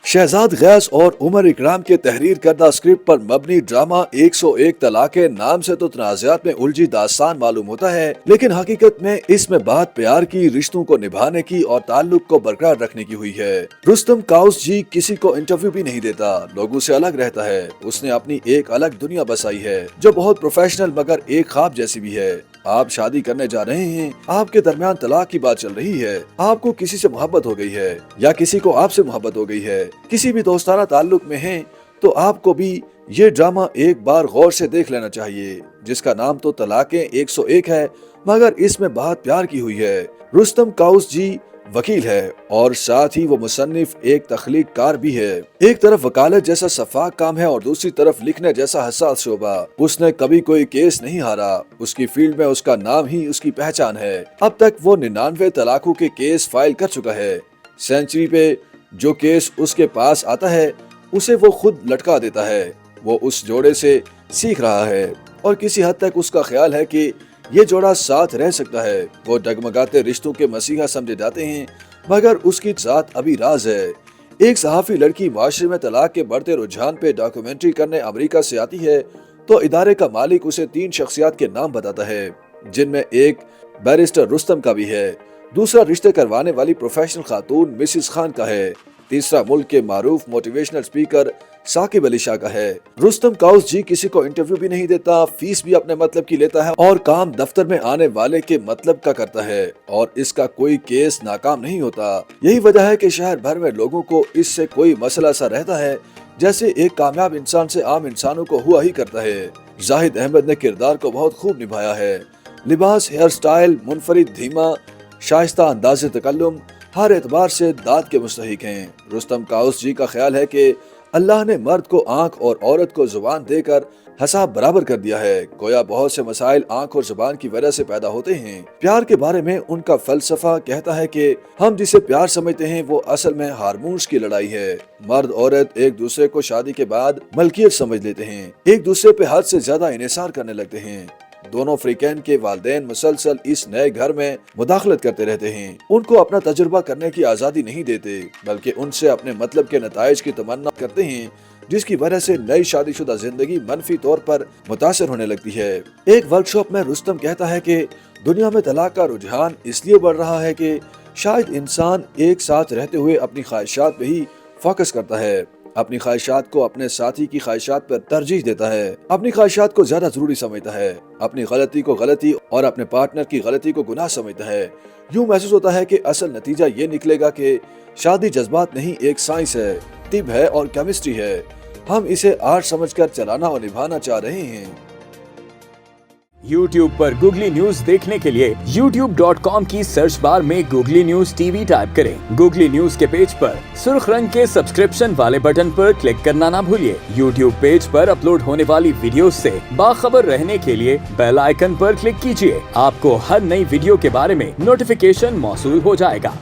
Shahzad gas और उमर इकराम के तहरीर करदा स्क्रिप्ट पर मबनी ड्रामा 101 तलाक़े नाम से तो तनाज़ात में उलझी दास्तान मालूम होता है, लेकिन हकीकत में इसमें बात प्यार की, रिश्तों को निभाने की और ताल्लुक को बरकरार रखने की हुई है। रुस्तम काउस जी किसी को इंटरव्यू भी नहीं देता, लोगों से अलग रहता है। उसने अपनी एक अलग दुनिया बसाई है जो बहुत प्रोफेशनल मगर एक ख्वाब जैसी भी है। आप शादी करने जा रहे हैं, आपके दरमियान तलाक की बात चल रही है, आपको किसी से मोहब्बत हो गई है या किसी को आपसे मोहब्बत हो गई है, किसी भी दोस्ताना ताल्लुक में हैं, तो आपको भी ये ड्रामा एक बार गौर से देख लेना चाहिए, जिसका नाम तो तलाक़े 101 है, मगर इसमें बात प्यार की हुई है। रुस्तम काउस जी वकील है और साथ ही वो मुसन्निफ एक तख्लीक कार भी है। एक तरफ वकालत जैसा शफाक काम है और दूसरी तरफ लिखने जैसा हसास शोबा। उसने कभी कोई केस नहीं हारा, उसकी फील्ड में उसका नाम ही उसकी पहचान है। अब तक वो 99 तलाकों के केस फाइल कर चुका है। सेंचुरी पे जो केस उसके पास आता है उसे वो खुद लटका देता है। वो उस जोड़े से सीख रहा है और किसी हद तक उसका ख्याल है कि ये जोड़ा साथ रह सकता है। वो डगमगाते रिश्तों के मसीहा समझे जाते हैं, मगर उसकी जात अभी राज है। एक सहाफी लड़की माशरे में तलाक के बढ़ते रुझान पे डॉक्यूमेंट्री करने अमेरिका से आती है तो इदारे का मालिक उसे 3 शख्सियत के नाम बताता है, जिनमें एक बैरिस्टर रुस्तम का भी है, दूसरा रिश्ते करवाने वाली प्रोफेशनल खातून मिसिस खान का है, तीसरा मुल्क के मारूफ मोटिवेशनल स्पीकर साकिब अली शाह का है। रुस्तम काउस जी किसी को इंटरव्यू भी नहीं देता, फीस भी अपने मतलब की लेता है और काम दफ्तर में आने वाले के मतलब का करता है और इसका कोई केस नाकाम नहीं होता। यही वजह है कि शहर भर में लोगों को इससे कोई मसला सा रहता है जैसे एक कामयाब इंसान से आम इंसानों को हुआ ही करता है। जाहिद अहमद ने किरदार को बहुत खूब निभाया है। लिबास, हेयर स्टाइल, मुनफरिद धीमा, शाइस्ता अंदाज़े तकल्लुम हर एतबार से दाद के मुस्तहिक हैं। रुस्तम काउस जी का ख्याल है कि अल्लाह ने मर्द को आंख और औरत को जुबान देकर हिसाब बराबर कर दिया है। गोया बहुत से मसाइल आंख और जुबान की वजह से पैदा होते हैं। प्यार के बारे में उनका फलसफा कहता है कि हम जिसे प्यार समझते हैं वो असल में हार्मोन्स की लड़ाई है। मर्द औरत एक दूसरे को शादी के बाद मलकियत समझ लेते हैं, एक दूसरे पे हद से ज्यादा इन्हिसार करने लगते हैं। दोनों अफ्रीकन के वालिदैन मुसलसल इस नए घर में मुदाखलत करते रहते हैं। उनको अपना तजुर्बा करने की आज़ादी नहीं देते, बल्कि उनसे अपने मतलब के नताइज की तमन्ना करते हैं, जिसकी वजह से नई शादीशुदा जिंदगी मनफी तौर पर मुतासर होने लगती है। एक वर्कशॉप में रुस्तम कहता है कि दुनिया में तलाक का रुझान इसलिए बढ़ रहा है कि शायद इंसान एक साथ रहते हुए अपनी ख्वाहिशात पे ही फोकस करता है, अपनी ख्वाहिशात को अपने साथी की ख्वाहिशात पर तरजीह देता है, अपनी ख्वाहिशात को ज्यादा जरूरी समझता है, अपनी गलती को गलती और अपने पार्टनर की गलती को गुनाह समझता है। यूं महसूस होता है कि असल नतीजा ये निकलेगा कि शादी जज्बात नहीं, एक साइंस है, तिब है और केमिस्ट्री है। हम इसे आर्ट समझकर चलाना और निभाना चाह रहे हैं। YouTube पर गूगली न्यूज देखने के लिए youtube.com की सर्च बार में गूगली न्यूज टीवी टाइप करें। गूगली न्यूज के पेज पर सुर्ख रंग के सब्सक्रिप्शन वाले बटन पर क्लिक करना ना भूलिए। YouTube पेज पर अपलोड होने वाली वीडियोस से बाखबर रहने के लिए बेल आइकन पर क्लिक कीजिए। आपको हर नई वीडियो के बारे में नोटिफिकेशन मौसूल हो जाएगा।